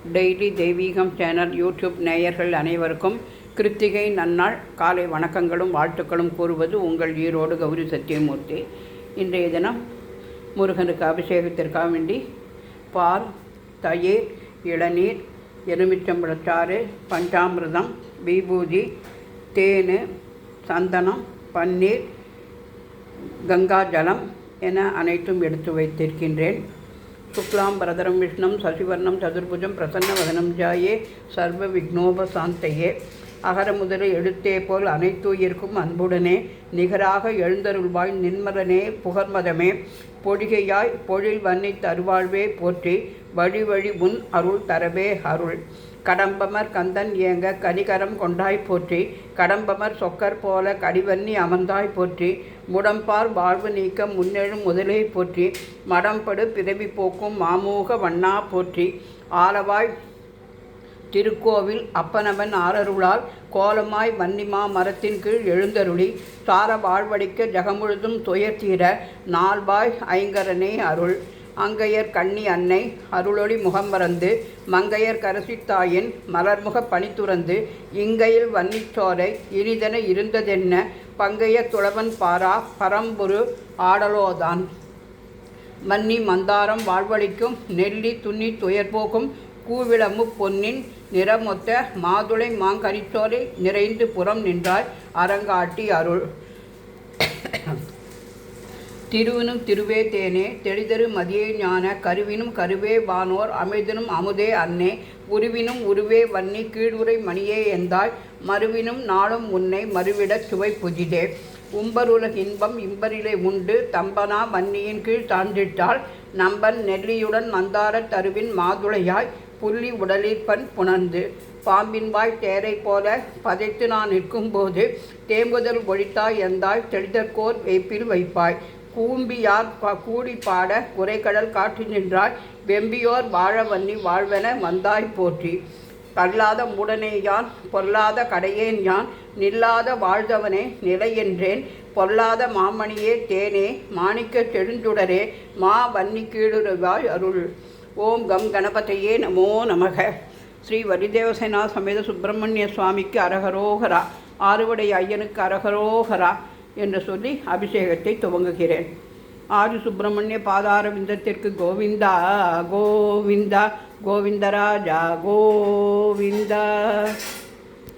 Daily தெய்வீகம் channel YouTube நேயர்கள் அனைவருக்கும் கிருத்திகை நன்னாள் காலை வணக்கங்களும் வாழ்த்துக்களும் கூறுவது உங்கள் ஈரோடு கௌரி சத்தியமூர்த்தி. இன்றைய தினம் முருகனுக்கு அபிஷேகத்திற்காக வேண்டி பால், தயிர், இளநீர், எலுமிச்சம்பழச்சாறு, பஞ்சாமிர்தம், விபூதி, தேன், சந்தனம், பன்னீர், கங்காஜலம் என அனைத்தும் எடுத்து வைத்திருக்கின்றேன். சுக்லாம் பரதரம் விஷ்ணம் சசிவர்ணம் சதுர்புஜம் பிரசன்ன வதனம் ஜாயே சர்வ விக்னோபசாந்தையே. அகர முதல எழுத்தே போல் அனைத்துயிர்க்கும் அன்புடனே நிகராக எழுந்தருள்வாய் நின்மலனே புகர்மதமே. பொழிகையாய் பொழில் வன்னி தருவாழ்வே போற்றி வழி வழி முன் அருள் தரவே அருள். கடம்பமர் கந்தன் ஏங்க கனிகரம் கொண்டாய் போற்றி கடம்பமர் சொக்கர் போல கடிவன்னி அமர்ந்தாய் போற்றி. முடம்பார் வாழ்வு நீக்கம் முன்னெழும் முதலே போற்றி மடம்படு பிறவி போக்கும் மாமூக வண்ணா போற்றி. ஆலவாய் திருக்கோவில் அப்பனவன் ஆரருளால் கோலமாய் வன்னிமா மரத்தின் கீழ் எழுந்தருளி சார வாழ்வடிக்க ஜகமுழுதும் துயர்த்தீர நால்வாய் ஐங்கரனே அருள். அங்கையர் கண்ணி அன்னை அருளொளி முகமறந்து மங்கையர் கரசித்தாயின் மலர்முக பணித்துறந்து இங்கையில் வன்னிச்சோரை இனிதென இருந்ததென்ன பங்கைய துளவன் பாரா பரம்புரு ஆடலோதான். மன்னி மந்தாரம் வாழ்வழிக்கும் நெல்லி துண்ணி துயர்போக்கும் கூவிளமு பொன்னின் நிறமொத்த மாதுளை மாங்கனிச்சோலை நிறைந்து புறம் நின்றாய் அரங்காட்டி அருள். திருவினும் திருவே தேனே தெளிதரு மதியே ஞான கருவினும் கருவே வானோர் அமிழ்தனும் அமுதே அன்னே. உருவினும் உருவே வன்னி கீழுரை மணியே எந்தாய் மறுவினும் நாளும் உன்னை மறுவிடச் சுவை புஜிதே. உம்பருலக இன்பம் இம்பரிலே உண்டு தம்பனா வன்னியின் கீழ் தாண்டிட்டால் நம்பன் நெல்லியுடன் மந்தார தருவின் மாதுளையாய் புள்ளி உடலிற்பன் புணர்ந்து. பாம்பின் வாய் தேரை போல பதைத்து நான் நிற்கும்போது தேம்புதல் ஒழித்தாய் எந்தாய் தெளிதற்கோர் வைப்பில் வைப்பாய். கூம்பியார் கூடி பாட குறைக்கடல் காற்று நின்றாய் வெம்பியோர் வாழ வன்னி வாழ்வென வந்தாய் போற்றி. கல்லாத மூடனேயான் பொல்லாத கடையேன் யான் நில்லாத வாழ்ந்தவனே நிலையென்றேன் பொல்லாத மாமணியே தேனே மாணிக்க செழுஞ்சுடரே மா வன்னி கீழுருவாய் அருள். ஓம் கம் கணபதையே நமோ நமக. ஸ்ரீ வரிதேவசேனா சமேத சுப்பிரமணிய சுவாமிக்கு அரகரோகரா, ஆறுவடை ஐயனுக்கு அரகரோகரா என்று சொல்லி அபிஷேகத்தை துவங்குகிறேன். ஆதி சுப்பிரமணிய பாதார விந்தத்திற்கு கோவிந்தா கோவிந்தா கோவிந்தராஜா கோவிந்தா.